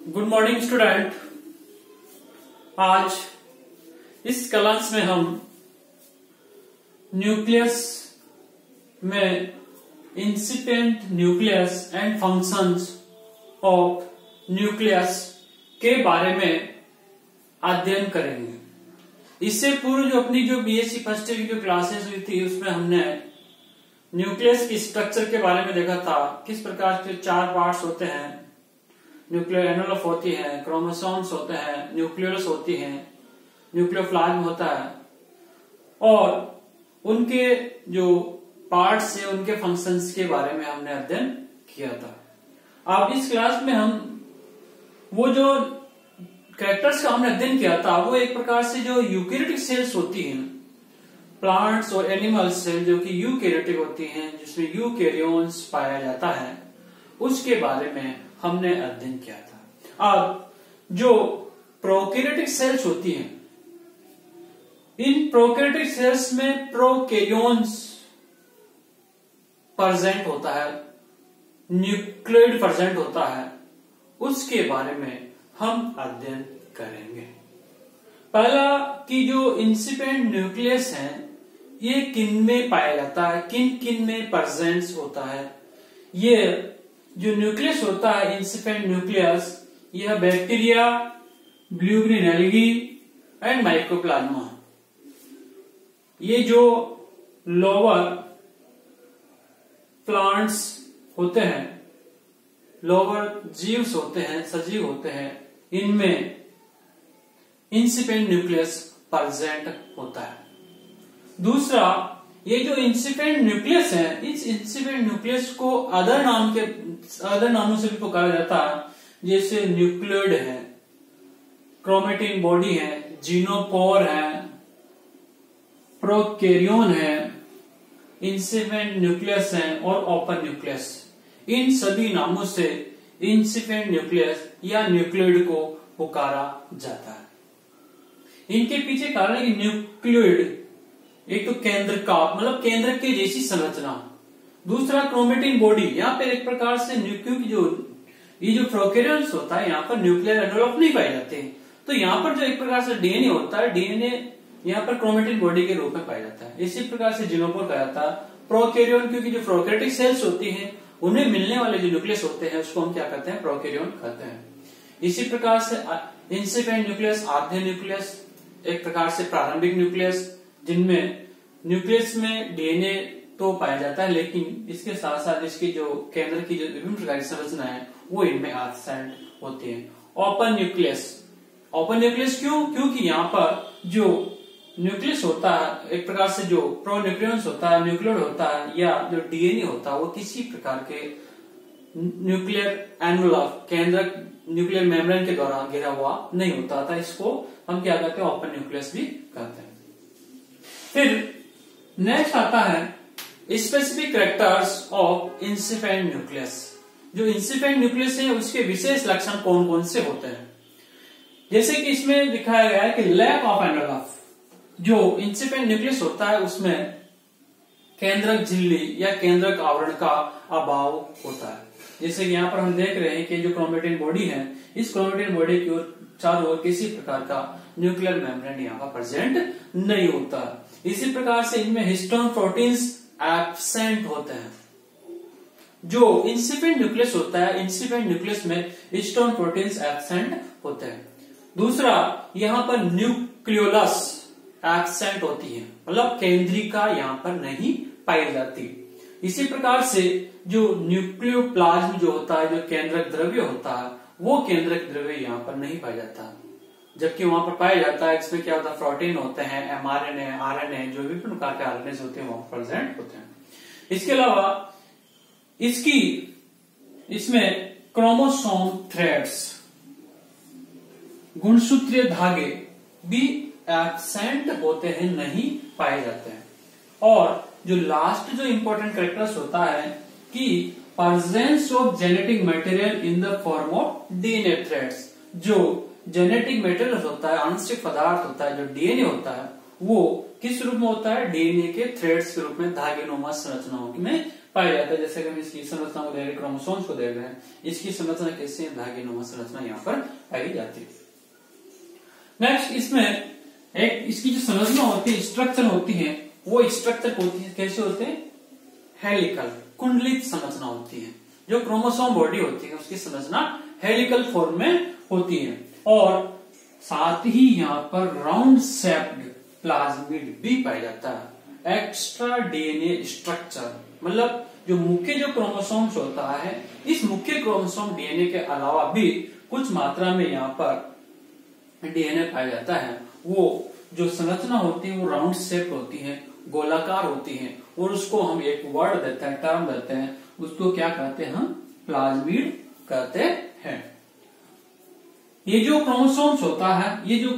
Good morning student. आज इस class में हम न्यूक्लियस में incipient nucleus and functions of nucleus के बारे में अध्ययन करेंगे। इससे पूर्व जो अपनी जो बीएससी फर्स्ट ईयर की जो क्लासेस हुई थी उसमें हमने न्यूक्लियस की स्ट्रक्चर के बारे में देखा था, किस प्रकार के चार पार्ट्स होते हैं। न्यूक्लियर एनवेलप होती है, क्रोमोसोम्स होते हैं, न्यूक्लियस होती है, न्यूक्लियोप्लाज्म होता है और उनके जो पार्ट्स है उनके फंक्शंस के बारे में हमने अध्ययन किया था। अब इस क्लास में हम वो जो कैरेक्टर्स का हमने अध्ययन किया था वो एक प्रकार से जो यूकैरियोटिक सेल्स होती हैं, प्लांट्स और एनिमल सेल जो कि यूकैरियोटिक होती हैं, जिसमें यूकैरियोन्स पाया जाता है, उसके बारे में हमने अध्ययन किया था। अब जो प्रोकैरियोटिक सेल्स होती हैं, इन प्रोकैरियोटिक सेल्स में प्रोकैरियोन्स प्रेजेंट होता है, न्यूक्लियोइड प्रेजेंट होता है, उसके बारे में हम अध्ययन करेंगे। पहला कि जो इंसिपिएंट न्यूक्लियस है ये किन में पाया जाता है, किन किन में प्रेजेंट होता है। ये जो न्यूक्लियस होता है इंसिपिएंट न्यूक्लियस, यह bacteria, blue green algae and mycoplasma, ये जो लोअर प्लांट्स होते हैं, लोअर जीव्स होते हैं, सजीव होते हैं, इनमें इंसिपिएंट न्यूक्लियस प्रेजेंट होता है। दूसरा, ये जो इंसिपिएंट न्यूक्लियस है, इस इंसिपिएंट न्यूक्लियस को अदर नामों से भी पुकारा जाता है, जैसे न्यूक्लियोइड है, क्रोमेटिन बॉडी है, जीनोपोर है, प्रोकैरियोन है, इंसिपिएंट न्यूक्लियस है और ओपन न्यूक्लियस। इन सभी नामों से इंसिपिएंट न्यूक्लियस या न्यूक्लियोइड को पुकारा जाता है। इनके पीछे कारण है कि न्यूक्लियोइड एक तो केंद्र का मतलब केंद्र के जैसी संरचना, दूसरा क्रोमेटिन बॉडी, यहाँ पर एक प्रकार से क्योंकि ये जो प्रोकैरियोन्स होता है यहाँ पर न्यूक्लियर एनवेलप नहीं पाए जाते हैं, तो यहाँ पर जो एक प्रकार से डीएनए होता है, डीएनए यहाँ पर क्रोमेटिन बॉडी के रूप में पाया जाता है। इसी प्रकार से जीनोपोर कहा जाता है। प्रोकैरियोन क्योंकि जो प्रोकैरियोटिक सेल्स होती हैं उन्हें मिलने वाले जो न्यूक्लियस होते हैं उसको हम क्या कहते हैं, प्रोकैरियोन कहते हैं। इसी प्रकार से इंसिपिएंट न्यूक्लियस, आद्य न्यूक्लियस, एक प्रकार से प्रारंभिक न्यूक्लियस, जिनमें न्यूक्लियस में डीएनए तो पाया जाता है लेकिन इसके साथ साथ इसकी जो केंद्र की जो विभिन्न प्रकार की संरचना है वो इनमें एब्सेंट होती है। ओपन न्यूक्लियस, ओपन न्यूक्लियस क्यों? क्योंकि यहाँ पर जो न्यूक्लियस होता है, एक प्रकार से जो प्रोन्यूक्लियस होता है, न्यूक्लियोइड होता है या जो डीएनए होता है, वो किसी प्रकार के न्यूक्लियर एनवेलप, केंद्र न्यूक्लियर मेम्ब्रेन के द्वारा घिरा हुआ नहीं होता था। इसको हम क्या कहते हैं, ओपन न्यूक्लियस भी कहते हैं। फिर नेक्स्ट आता है स्पेसिफिक कैरेक्टर्स ऑफ इंसिपिएंट न्यूक्लियस। जो इंसिपिएंट न्यूक्लियस है उसके विशेष लक्षण कौन कौन से होते हैं, जैसे कि इसमें दिखाया गया है कि लैक ऑफ एनवेलप। जो इंसिपिएंट न्यूक्लियस होता है उसमें केंद्रक झिल्ली या केंद्रक आवरण का अभाव होता है। जैसे कि यहाँ पर हम देख रहे हैं कि जो क्रोमेटिन बॉडी है, इस क्रोमेटिन बॉडी की ओर चारों ओर किसी प्रकार का न्यूक्लियर मेम्ब्रेन यहाँ पर प्रेजेंट नहीं होता। इसी प्रकार से इनमें हिस्टोन प्रोटीन्स एब्सेंट होते हैं। जो इंसिपिएंट न्यूक्लियस होता है, इंसिपिएंट न्यूक्लियस में हिस्टोन प्रोटीन्स एब्सेंट होते हैं। दूसरा, यहाँ पर न्यूक्लियोलस एब्सेंट होती है, मतलब केंद्रिका यहाँ पर नहीं पाई जाती। इसी प्रकार से जो न्यूक्लियोप्लाज्म जो होता है, जो केंद्रक द्रव्य होता है, वो केंद्रक द्रव्य यहाँ पर नहीं पाया जाता, जबकि वहां पर पाया जाता है। इसमें क्या होता है, प्रोटीन होते हैं, एमआरएनए, आरएनए, जो विभिन्न प्रकार के आरएनए होते हैं वो प्रेजेंट होते हैं। इसके अलावा इसमें क्रोमोसोम थ्रेड्स, गुणसूत्रीय धागे भी एब्सेंट होते हैं, नहीं पाए जाते हैं। और जो लास्ट जो इंपॉर्टेंट कैरेक्टर्स होता है कि presence of genetic material in the form of DNA threads. जो जेनेटिक मटेरियल होता है, आंशिक पदार्थ होता है, जो डीएनए होता है, वो किस रूप में होता है, डीएनए के थ्रेड्स के रूप में, धागेनुमा संरचनाओं में पाया जाता है। जैसे कि हम इसकी संरचना को देख रहे हैं, क्रोमोसोम्स को देख रहे हैं, इसकी संरचना कैसे है, धागे संरचना यहाँ पर पाई जाती है। नेक्स्ट इसमें एक इसकी जो संरचना होती है, स्ट्रक्चर होती है, वो स्ट्रक्चर होती है कैसे होते हैं, हेलिकल, कुंडलित संरचना होती है। जो क्रोमोसोम बॉडी होती है उसकी संरचना हेलिकल फॉर्म में होती है, और साथ ही यहाँ पर राउंड शेप्ड प्लाज्मिड भी पाया जाता है। एक्स्ट्रा डीएनए स्ट्रक्चर, मतलब जो मुख्य जो क्रोमोसोम्स होता है, इस मुख्य क्रोमोसोम डीएनए के अलावा भी कुछ मात्रा में यहाँ पर डीएनए पाया जाता है। वो जो संरचना होती है वो राउंड शेप होती है, गोलाकार होती है, और उसको हम एक वर्ड देते हैं, टर्म देते हैं, उसको क्या कहते हैं, हम प्लाज्मिड कहते हैं। ये जो क्रोमोसोम्स होता है, ये जो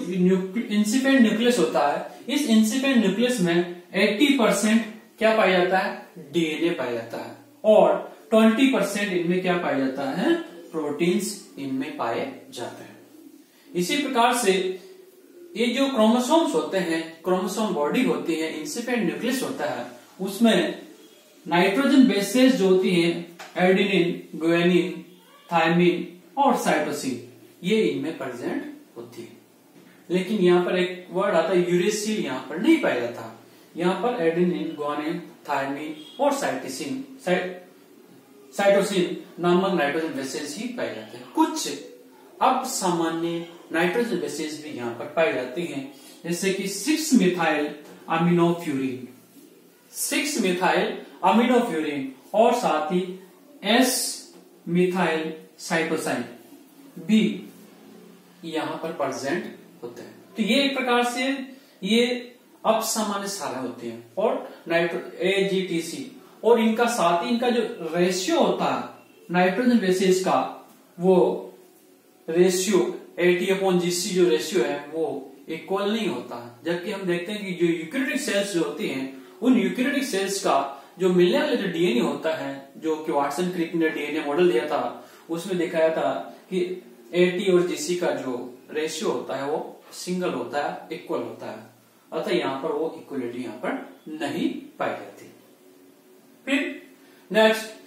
इंसिपेंट न्यूक्लियस होता है, इस इंसिपेंट न्यूक्लियस में 80% क्या पाया जाता है, डीएनए पाया जाता है, और 20% इनमें क्या पाया जाता है, प्रोटीन्स इनमें पाए जाते हैं। इसी प्रकार से ये जो क्रोमोसोम्स होते हैं, क्रोमोसोम बॉडी होती है, इंसिपेंट न्यूक्लियस होता है, उसमें नाइट्रोजन बेसेस जो होती है, एडेनिन, गुआनिन, थायमिन और साइटोसिन, ये इनमें प्रेजेंट होती है। लेकिन यहाँ पर एक वर्ड आता है यूरेसिल, यहाँ पर नहीं पाया जाता। यहाँ पर एडेनिन, गुआनिन, थायमिन और साइटोसिन नामक नाइट्रोजन बेसेस ही पाए जाते हैं। कुछ अब सामान्य नाइट्रोजन बेसेस भी यहाँ पर पाई जाती हैं, जैसे कि 6 मिथाइल अमीनोफ्यूरिन, 6 मिथाइल अमीनोफ्यूरिन, और साथ ही S मिथाइल साइटोसाइन भी यहाँ पर प्रेजेंट होते हैं। तो ये एक प्रकार से ये अब सामान्य सारे होते हैं, और AGTC, और इनका साथ ही इनका जो रेशियो होता है नाइट्रोजन बेसेस का, वो रेशियो AT/GC जो रेशियो है वो इक्वल नहीं होता। जबकि हम देखते हैं कि जो यूकैरियोटिक सेल्स जो होती हैं, उन यूकैरियोटिक सेल्स का जो मिलने वाला जो डीएनए होता है, जो कि वाटसन क्रिक ने डीएनए मॉडल दिया था, उसमें दिखाया था कि AT और GC का जो रेशियो होता है वो सिंगल होता है, इक्वल होता है। अतः यहाँ पर वो इक्वलिटी यहाँ पर नहीं पाई जाती। फिर नेक्स्ट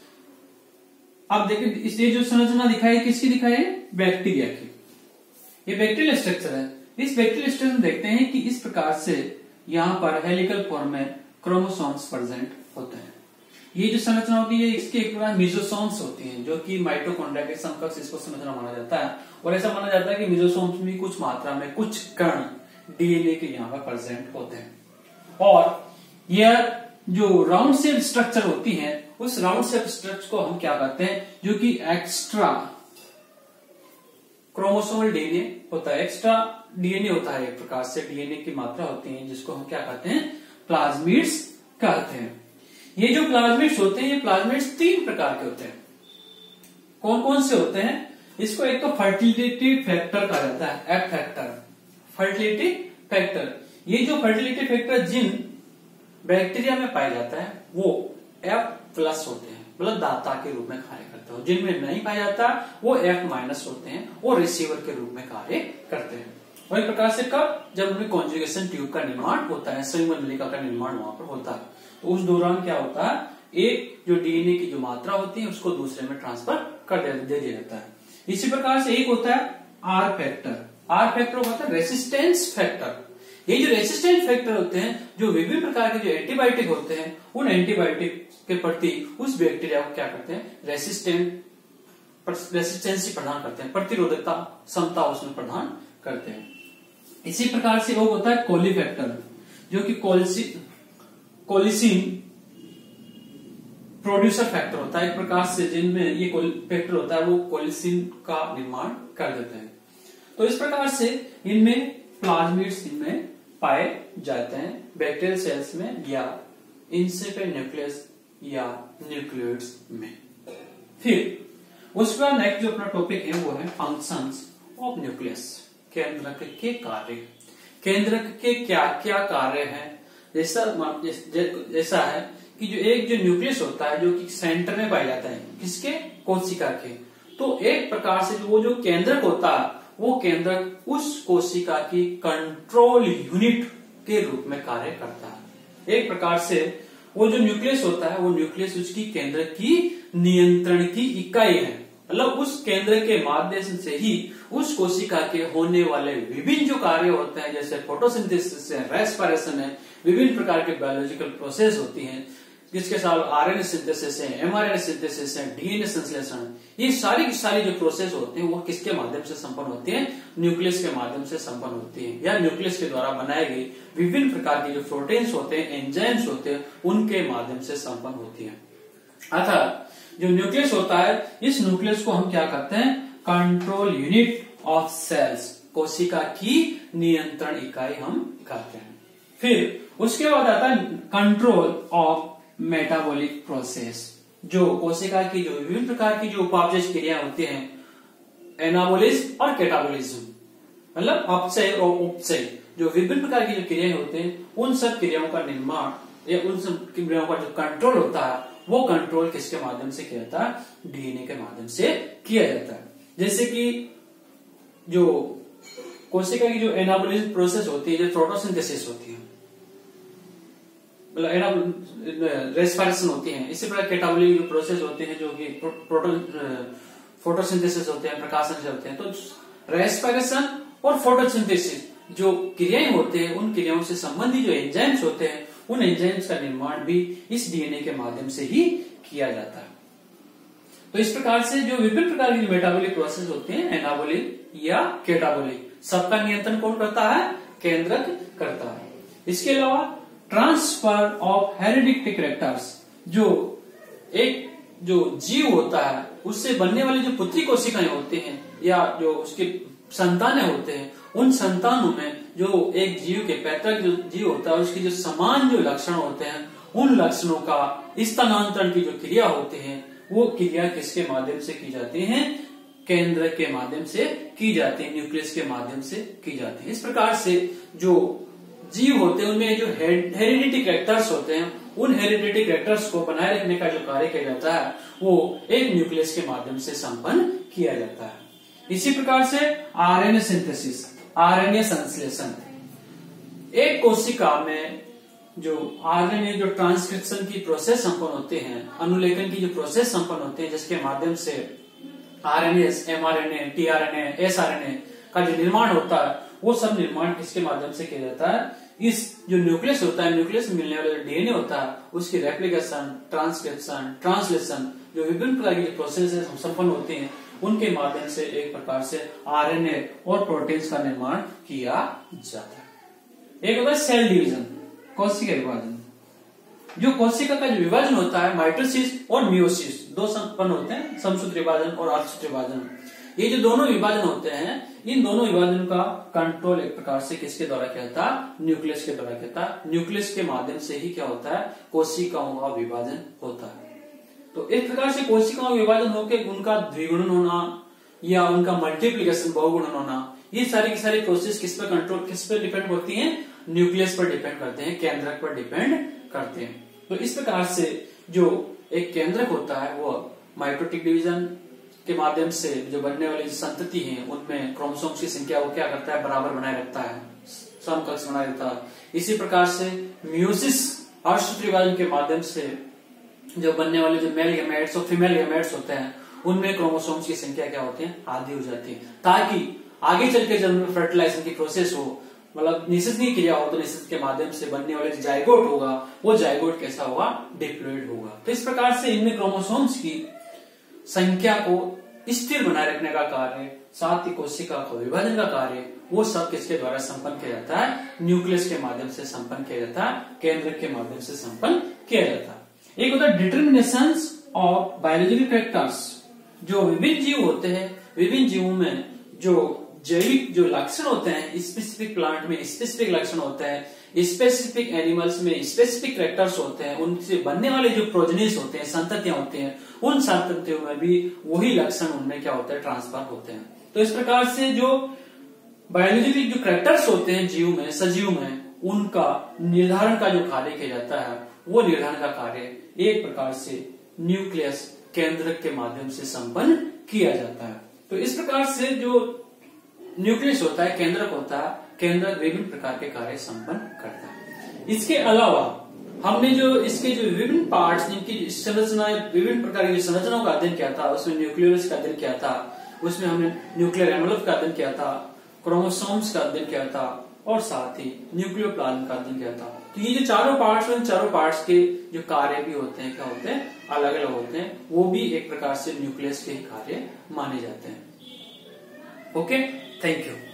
अब देखिए, इसलिए जो संरचना दिखाई किसकी दिखाई है, बैक्टीरिया की। ये बैक्टीरियल स्ट्रक्चर है। इस बैक्टीरियल स्ट्रक्चर में देखते हैं कि इस प्रकार से यहाँ पर हेलिकल फॉर्म में क्रोमोसोम्स प्रेजेंट होते हैं। ये जो संरचना होती है इसके एक प्रकार मिजोसोम्स होती हैं, जो कि माइटोकॉन्ड्रिया के समकक्ष इसको संरचना माना जाता है, और ऐसा माना जाता है कि मिजोसोम्स में कुछ मात्रा में कुछ कण डीएनए के यहाँ पर प्रेजेंट होते हैं। और यह जो राउंड शेप स्ट्रक्चर होती है, उस राउंड शेप स्ट्रक्चर को हम क्या कहते हैं, जो कि एक्स्ट्रा क्रोमोसोमल डीएनए होता है, एक्स्ट्रा डीएनए होता है, एक प्रकार से डीएनए की मात्रा होती है, जिसको हम क्या कहते हैं, प्लाज्मिड्स कहते हैं। ये जो प्लाज्मिड्स होते हैं, ये प्लाज्मिड्स 3 प्रकार के होते हैं। कौन कौन से होते हैं, इसको एक तो फर्टिलिटी फैक्टर कहा जाता है, F फैक्टर, फर्टिलिटी फैक्टर। ये जो फर्टिलिटी फैक्टर जिन बैक्टीरिया में पाया जाता है वो F+ होते हैं, मतलब दाता के रूप में कार्य करते हैं। जिनमें नहीं पाया जाता वो F- होते हैं, वो रिसीवर के रूप में कार्य करते हैं। और एक प्रकार से कब, जब उनमें कॉन्जुगेशन ट्यूब का निर्माण होता है, संयुग्मन नलिका का निर्माण वहां पर होता है, तो उस दौरान क्या होता है, एक जो डीएनए की जो मात्रा होती है उसको दूसरे में ट्रांसफर कर दे दिया जाता है। इसी प्रकार से एक होता है R फैक्टर। R फैक्टर होता है रेसिस्टेंस फैक्टर। ये जो रेसिस्टेंस फैक्टर होते हैं, जो विभिन्न प्रकार के जो एंटीबायोटिक होते हैं, उन एंटीबायोटिक के प्रति उस बैक्टीरिया को क्या करते हैं, रेसिस्टेंसी प्रदान करते हैं, प्रतिरोधकता क्षमता उसमें प्रदान करते हैं। इसी प्रकार से वो होता है कोली फैक्टर, जो कि कोलिसिन प्रोड्यूसर फैक्टर होता है। एक प्रकार से जिनमें ये फैक्टर होता है वो कोलिसिन का निर्माण कर देते हैं। तो इस प्रकार से इनमें प्लाज्मिड्स इनमें पाए जाते हैं, बैक्टीरियल सेल्स में या इंसिपेंट न्यूक्लियस या न्यूक्लियोइड्स में। फिर उसके बाद नेक्स्ट जो अपना टॉपिक है वो है फंक्शंस ऑफ न्यूक्लियस, केंद्रक के कार्य। केंद्रक के क्या क्या कार्य हैं, जैसा है कि जो एक जो न्यूक्लियस होता है, जो कि सेंटर में पाया जाता है, किसके, कोशिका के, तो एक प्रकार से वो जो केंद्रक होता है, वो केंद्रक उस कोशिका की कंट्रोल यूनिट के रूप में कार्य करता है। एक प्रकार से वो जो न्यूक्लियस होता है वो न्यूक्लियस उसकी केंद्र की नियंत्रण की इकाई है। मतलब उस केंद्र के माध्यम से ही उस कोशिका के होने वाले विभिन्न जो कार्य होते हैं, जैसे फोटोसिंथेसिस है, रेस्पिरेशन है, विभिन्न प्रकार के बायोलॉजिकल प्रोसेस होती हैं, जिसके साथ आरएनए सिंथेसिस है, एमआरएनए सिंथेसिस है, डीएनए संश्लेषण, ये सारी की सारी जो प्रोसेस होते हैं वो किसके माध्यम से संपन्न होती है? न्यूक्लियस के माध्यम से संपन्न होती है, या न्यूक्लियस के द्वारा बनाए गए विभिन्न प्रकार के जो प्रोटीन्स होते हैं, एंजाइम्स होते हैं, उनके माध्यम से संपन्न होती है। अतः जो न्यूक्लियस होता है, इस न्यूक्लियस को हम क्या कहते हैं? कंट्रोल यूनिट ऑफ सेल्स, कोशिका की नियंत्रण इकाई हम कहते हैं। फिर उसके बाद आता है कंट्रोल ऑफ मेटाबॉलिक प्रोसेस, जो कोशिका की जो विभिन्न प्रकार की जो उपापचय क्रिया होती हैं, एनाबोलिज्म और कैटाबोलिज्म, मतलब अपचय और उपचय, जो विभिन्न प्रकार की जो क्रियाएं होते हैं, उन सब क्रियाओं का निर्माण या उन सब क्रियाओं का जो कंट्रोल होता है, वो कंट्रोल किसके माध्यम से किया जाता है? डीएनए के माध्यम से किया जाता है। जैसे कि जो कोशिका की जो एनाबोलिज्म प्रोसेस होती है, जो फोटोसिंथेसिस होती है, मतलब रेस्पिरेशन होती है, इसी प्रकार कैटाबोलिक जो प्रोसेस होते हैं, जो कि फोटोसिंथेसिस होते हैं, प्रकाशन से होते हैं। तो रेस्पिरेशन और फोटोसिंथेसिस जो क्रियाएं होते हैं, उन क्रियाओं से संबंधित जो एंजाइम्स होते हैं, उन एंजाइम्स का निर्माण भी इस डीएनए के माध्यम से ही किया जाता है। तो इस प्रकार से जो विभिन्न प्रकार की मेटाबॉलिक प्रोसेस होते हैं, एनाबॉलिक या कैटाबॉलिक, सबका नियंत्रण कौन करता है? केंद्रक करता है। इसके अलावा ट्रांसफर ऑफ हेरिडिटरी कैरेक्टर्स, जो एक जो जीव होता है उससे बनने वाली जो पुत्री कोशिकाएं होते हैं या जो उसके संतानें होते हैं, उन संतानों में जो एक जीव के पैतृक जो जीव होता है उसकी जो समान जो लक्षण होते हैं, उन लक्षणों का स्थानांतरण की जो क्रिया होती है, वो क्रिया किसके माध्यम से की जाती है? केंद्र के माध्यम से की जाती है, न्यूक्लियस के माध्यम से की जाती है। इस प्रकार से जो जीव होते हैं उनमें जो हेरिडिटरी कैरेक्टर्स होते हैं, उन हेरिडिटरी कैरेक्टर्स को बनाए रखने का जो कार्य किया जाता है वो एक न्यूक्लियस के माध्यम से संपन्न किया जाता है। इसी प्रकार से आरएनए सिंथेसिस, आरएनए संश्लेषण, एक कोशिका में जो आरएनए जो ट्रांसक्रिप्शन की प्रोसेस संपन्न होते हैं, अनुलेखन की जो प्रोसेस संपन्न होते हैं, जिसके माध्यम से आरएनए, एमआरएनए, टीआरएनए, एसआरएनए का जो निर्माण होता है, वो सब निर्माण किसके माध्यम से किया जाता है? इस जो न्यूक्लियस होता है, न्यूक्लियस में मिलने वाला जो डीएनए होता है, उसकी रेप्लिकेशन, ट्रांसक्रिप्शन, ट्रांसलेशन, जो विभिन्न प्रकार की प्रोसेस संपन्न होते हैं, उनके माध्यम से एक प्रकार से आरएनए और प्रोटीन्स का निर्माण किया जाता है। एक होता है सेल डिवीजन, कोशिका विभाजन। जो कोशिका का जो विभाजन होता है, माइटोसिस और मियोसिस, दो संपन्न होते हैं, समसूत्र विभाजन और अर्धसूत्र विभाजन। ये जो दोनों विभाजन होते हैं, इन दोनों विभाजन का कंट्रोल एक प्रकार से किसके द्वारा किया जाता है? न्यूक्लियस के द्वारा किया जाता है। न्यूक्लियस के माध्यम से ही क्या होता है? कोशिकाओं का विभाजन होता है। तो इस प्रकार से कोशिकाओं का विभाजन होकर उनका द्विगुणन होना या उनका मल्टीप्लीकेशन, बहुगुणन होना, ये सारी की सारी प्रोसेस किस पर कंट्रोल, किस पर डिपेंड करती है? न्यूक्लियस पर डिपेंड करते हैं, केंद्रक पर डिपेंड करते हैं। तो इस प्रकार से जो एक केंद्रक होता है वो माइटोटिक डिवीजन के माध्यम से जो बनने वाली संतति है, उनमें क्रोमोसोम्स की संख्या वो क्या करता है? बराबर बनाए रखता है, समकक्ष बनाए रखता है। इसी प्रकार से मियोसिस, अर्धसूत्र विभाजन के माध्यम से जो बनने वाले जो मेल गैमेट्स और फीमेल गैमेट्स होते हैं, उनमें क्रोमोसोम्स की संख्या क्या होती है? आधी हो जाती है, ताकि आगे चल के जब फर्टिलाइजेशन की प्रोसेस हो, मतलब निषेचन की क्रिया हो, तो निषेचन के माध्यम से बनने वाले जायगोट होगा, वो जायगोट कैसा होगा? डिप्लॉइड होगा। तो इस प्रकार से इनमें क्रोमोसोम्स की संख्या को स्थिर बनाए रखने का कार्य, साथ ही कोशिका का विभाजन का कार्य, वो सब किसके द्वारा संपन्न किया जाता है? न्यूक्लियस के माध्यम से संपन्न किया जाता है, केंद्रक के माध्यम से संपन्न किया जाता है। एक होता है डिटर्मिनेशन ऑफ बायोलॉजिकल फैक्टर्स, जो विभिन्न जीव होते हैं, विभिन्न जीवों में जो जैविक जो लक्षण होते हैं, स्पेसिफिक प्लांट में स्पेसिफिक लक्षण होते हैं, स्पेसिफिक एनिमल्स में स्पेसिफिक कैरेक्टर्स होते हैं, उनसे बनने वाले जो प्रोजेनिस होते हैं, संततियां होती हैं, उन संततियों में भी वही लक्षण उनमें क्या होता है? ट्रांसफर होते हैं। तो इस प्रकार से जो बायोलॉजिकल जो कैरेक्टर्स होते हैं जीव में, सजीव में, उनका निर्धारण का जो कार्य किया जाता है, वो निर्धारण का कार्य एक प्रकार से न्यूक्लियस, केंद्रक के माध्यम से संपन्न किया जाता है। तो इस प्रकार से जो न्यूक्लियस होता है, केंद्रक होता है, केंद्रक विभिन्न प्रकार के कार्य संपन्न करता है। इसके अलावा हमने जो इसके जो विभिन्न पार्ट्स, इनकी संरचना, विभिन्न प्रकार की संरचनाओं का अध्ययन किया था, उसमें न्यूक्लियस का अध्ययन किया था, उसमें हमने न्यूक्लियर एनवलप का अध्ययन किया था, क्रोमोसोम्स का अध्ययन किया था और साथ ही न्यूक्लियोप्लाज्म का अध्ययन किया था। तो ये जो चारों पार्ट्स हैं, चारों पार्ट्स के जो कार्य भी होते हैं, क्या होते हैं, अलग अलग होते हैं, वो भी एक प्रकार से न्यूक्लियस के ही कार्य माने जाते हैं। Okay, thank you.